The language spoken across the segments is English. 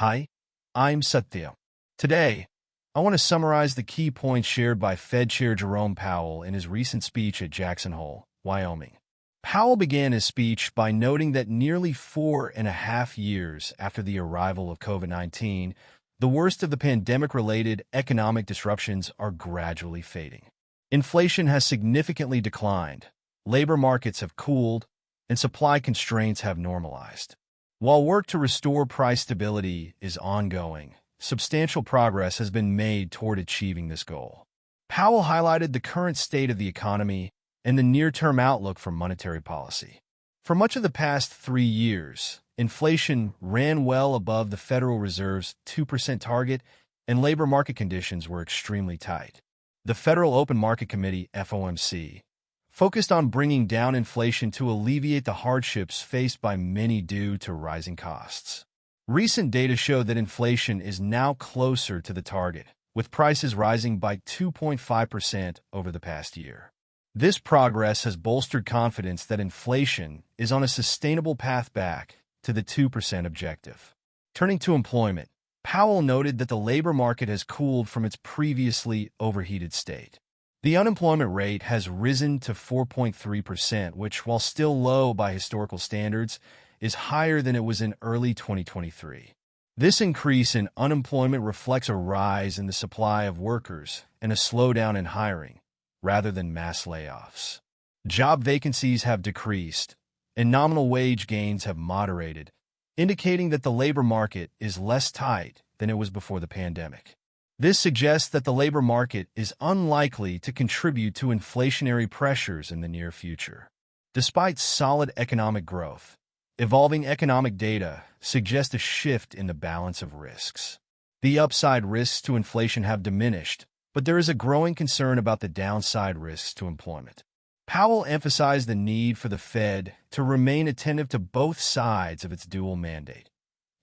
Hi, I'm Satya. Today, I want to summarize the key points shared by Fed Chair Jerome Powell in his recent speech at Jackson Hole, Wyoming. Powell began his speech by noting that nearly 4.5 years after the arrival of COVID-19, the worst of the pandemic-related economic disruptions are gradually fading. Inflation has significantly declined, labor markets have cooled, and supply constraints have normalized. While work to restore price stability is ongoing, substantial progress has been made toward achieving this goal. Powell highlighted the current state of the economy and the near-term outlook for monetary policy. For much of the past 3 years, inflation ran well above the Federal Reserve's 2% target, and labor market conditions were extremely tight. The Federal Open Market Committee, FOMC, focused on bringing down inflation to alleviate the hardships faced by many due to rising costs. Recent data show that inflation is now closer to the target, with prices rising by 2.5% over the past year. This progress has bolstered confidence that inflation is on a sustainable path back to the 2% objective. Turning to employment, Powell noted that the labor market has cooled from its previously overheated state. The unemployment rate has risen to 4.3%, which, while still low by historical standards, is higher than it was in early 2023. This increase in unemployment reflects a rise in the supply of workers and a slowdown in hiring, rather than mass layoffs. Job vacancies have decreased, and nominal wage gains have moderated, indicating that the labor market is less tight than it was before the pandemic. This suggests that the labor market is unlikely to contribute to inflationary pressures in the near future. Despite solid economic growth, evolving economic data suggest a shift in the balance of risks. The upside risks to inflation have diminished, but there is a growing concern about the downside risks to employment. Powell emphasized the need for the Fed to remain attentive to both sides of its dual mandate,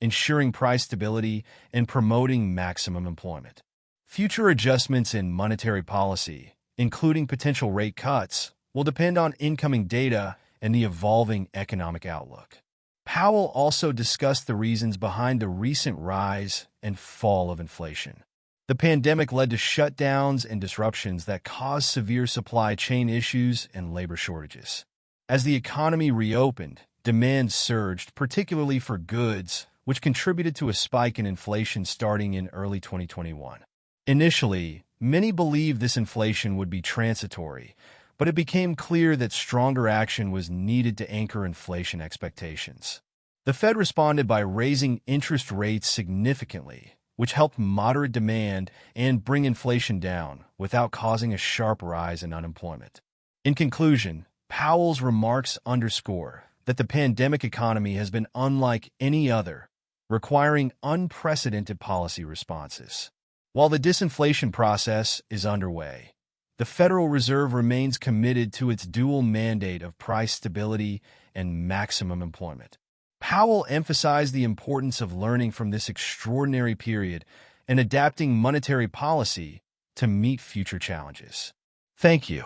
ensuring price stability and promoting maximum employment. Future adjustments in monetary policy, including potential rate cuts, will depend on incoming data and the evolving economic outlook. Powell also discussed the reasons behind the recent rise and fall of inflation. The pandemic led to shutdowns and disruptions that caused severe supply chain issues and labor shortages. As the economy reopened, demand surged, particularly for goods, which contributed to a spike in inflation starting in early 2021. Initially, many believed this inflation would be transitory, but it became clear that stronger action was needed to anchor inflation expectations. The Fed responded by raising interest rates significantly, which helped moderate demand and bring inflation down without causing a sharp rise in unemployment. In conclusion, Powell's remarks underscore that the pandemic economy has been unlike any other, requiring unprecedented policy responses. While the disinflation process is underway, the Federal Reserve remains committed to its dual mandate of price stability and maximum employment. Powell emphasized the importance of learning from this extraordinary period and adapting monetary policy to meet future challenges. Thank you.